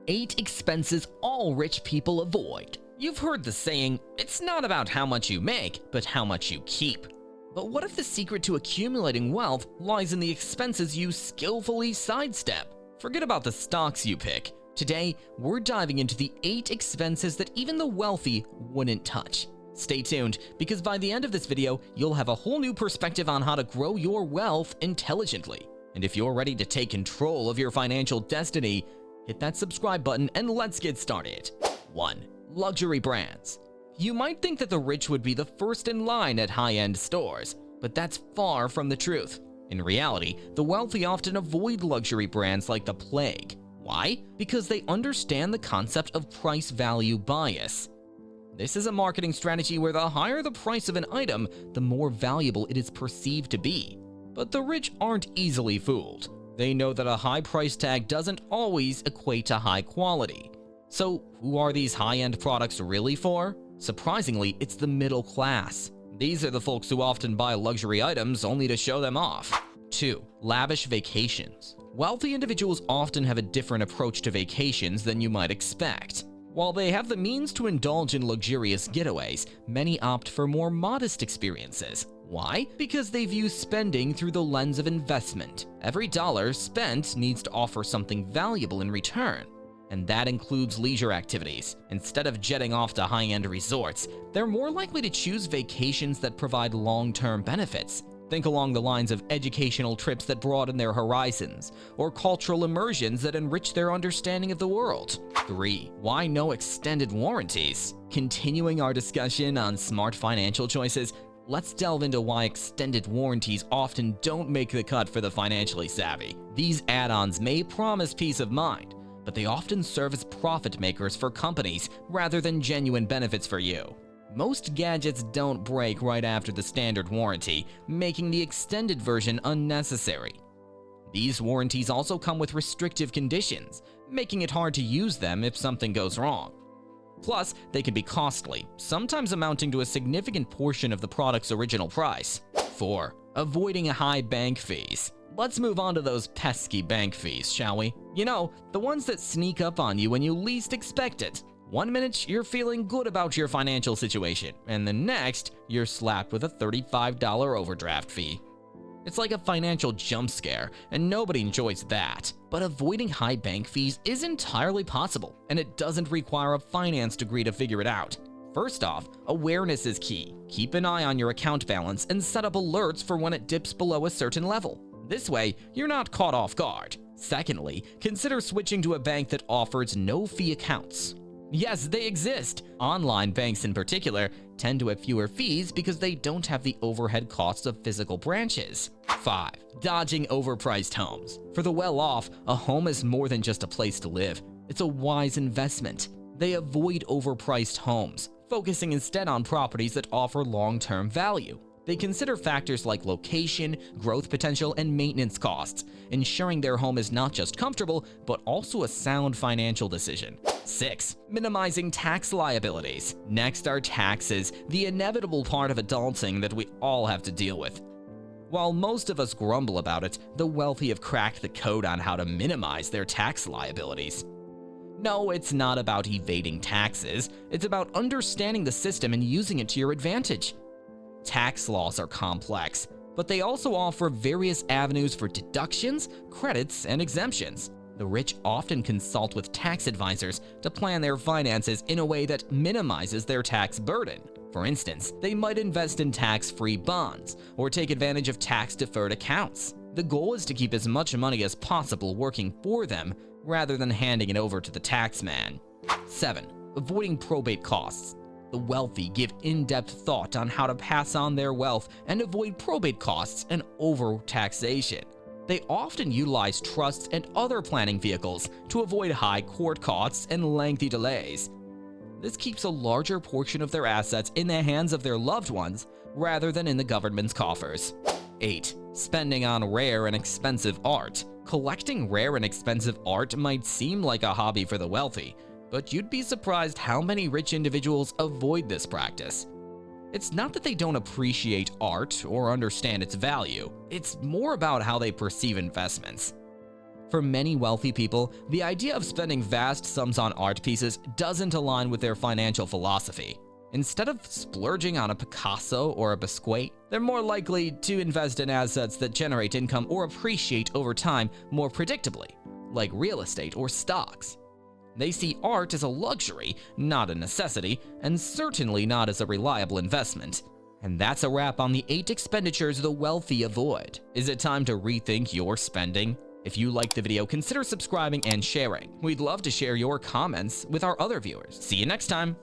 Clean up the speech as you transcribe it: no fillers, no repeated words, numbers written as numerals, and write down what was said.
8 expenses all rich people avoid. You've heard the saying, it's not about how much you make, but how much you keep. But what if the secret to accumulating wealth lies in the expenses you skillfully sidestep? Forget about the stocks you pick. Today, we're diving into the 8 expenses that even the wealthy wouldn't touch. Stay tuned, because by the end of this video, you'll have a whole new perspective on how to grow your wealth intelligently. And if you're ready to take control of your financial destiny, hit that subscribe button and let's get started. 1. Luxury brands. You might think that the rich would be the first in line at high-end stores, but that's far from the truth. In reality, the wealthy often avoid luxury brands like the plague. Why? Because they understand the concept of price-value bias. This is a marketing strategy where the higher the price of an item, the more valuable it is perceived to be. But the rich aren't easily fooled. They know that a high price tag doesn't always equate to high quality. So, who are these high-end products really for? Surprisingly, it's the middle class. These are the folks who often buy luxury items only to show them off. 2. Lavish vacations. Wealthy individuals often have a different approach to vacations than you might expect. While they have the means to indulge in luxurious getaways, many opt for more modest experiences. Why? Because they view spending through the lens of investment. Every dollar spent needs to offer something valuable in return. And that includes leisure activities. Instead of jetting off to high-end resorts, they're more likely to choose vacations that provide long-term benefits. Think along the lines of educational trips that broaden their horizons, or cultural immersions that enrich their understanding of the world. 3. Why no extended warranties? Continuing our discussion on smart financial choices, let's delve into why extended warranties often don't make the cut for the financially savvy. These add-ons may promise peace of mind, but they often serve as profit makers for companies rather than genuine benefits for you. Most gadgets don't break right after the standard warranty, making the extended version unnecessary. These warranties also come with restrictive conditions, making it hard to use them if something goes wrong. Plus, they can be costly, sometimes amounting to a significant portion of the product's original price. 4. Avoiding high bank fees. Let's move on to those pesky bank fees, shall we? You know, the ones that sneak up on you when you least expect it. One minute, you're feeling good about your financial situation, and the next, you're slapped with a $35 overdraft fee. It's like a financial jump scare, and nobody enjoys that. But avoiding high bank fees is entirely possible, and it doesn't require a finance degree to figure it out. First off, awareness is key. Keep an eye on your account balance and set up alerts for when it dips below a certain level. This way, you're not caught off guard. Secondly, consider switching to a bank that offers no-fee accounts. Yes, they exist. Online banks in particular tend to have fewer fees because they don't have the overhead costs of physical branches. 5. Dodging overpriced homes. For the well-off, a home is more than just a place to live. It's a wise investment. They avoid overpriced homes, focusing instead on properties that offer long-term value. They consider factors like location, growth potential, and maintenance costs, ensuring their home is not just comfortable, but also a sound financial decision. 6. Minimizing tax liabilities. Next are taxes, the inevitable part of adulting that we all have to deal with. While most of us grumble about it, the wealthy have cracked the code on how to minimize their tax liabilities. No, it's not about evading taxes, it's about understanding the system and using it to your advantage. Tax laws are complex, but they also offer various avenues for deductions, credits, and exemptions. The rich often consult with tax advisors to plan their finances in a way that minimizes their tax burden. For instance, they might invest in tax-free bonds or take advantage of tax-deferred accounts. The goal is to keep as much money as possible working for them rather than handing it over to the tax man. 7. Avoiding probate costs. The wealthy give in-depth thought on how to pass on their wealth and avoid probate costs and over-taxation. They often utilize trusts and other planning vehicles to avoid high court costs and lengthy delays. This keeps a larger portion of their assets in the hands of their loved ones rather than in the government's coffers. 8. Spending on rare and expensive art. Collecting rare and expensive art might seem like a hobby for the wealthy, but you'd be surprised how many rich individuals avoid this practice. It's not that they don't appreciate art or understand its value, it's more about how they perceive investments. For many wealthy people, the idea of spending vast sums on art pieces doesn't align with their financial philosophy. Instead of splurging on a Picasso or a Basquiat, they're more likely to invest in assets that generate income or appreciate over time more predictably, like real estate or stocks. They see art as a luxury, not a necessity, and certainly not as a reliable investment. And that's a wrap on the 8 expenditures the wealthy avoid. Is it time to rethink your spending? If you liked the video, consider subscribing and sharing. We'd love to share your comments with our other viewers. See you next time!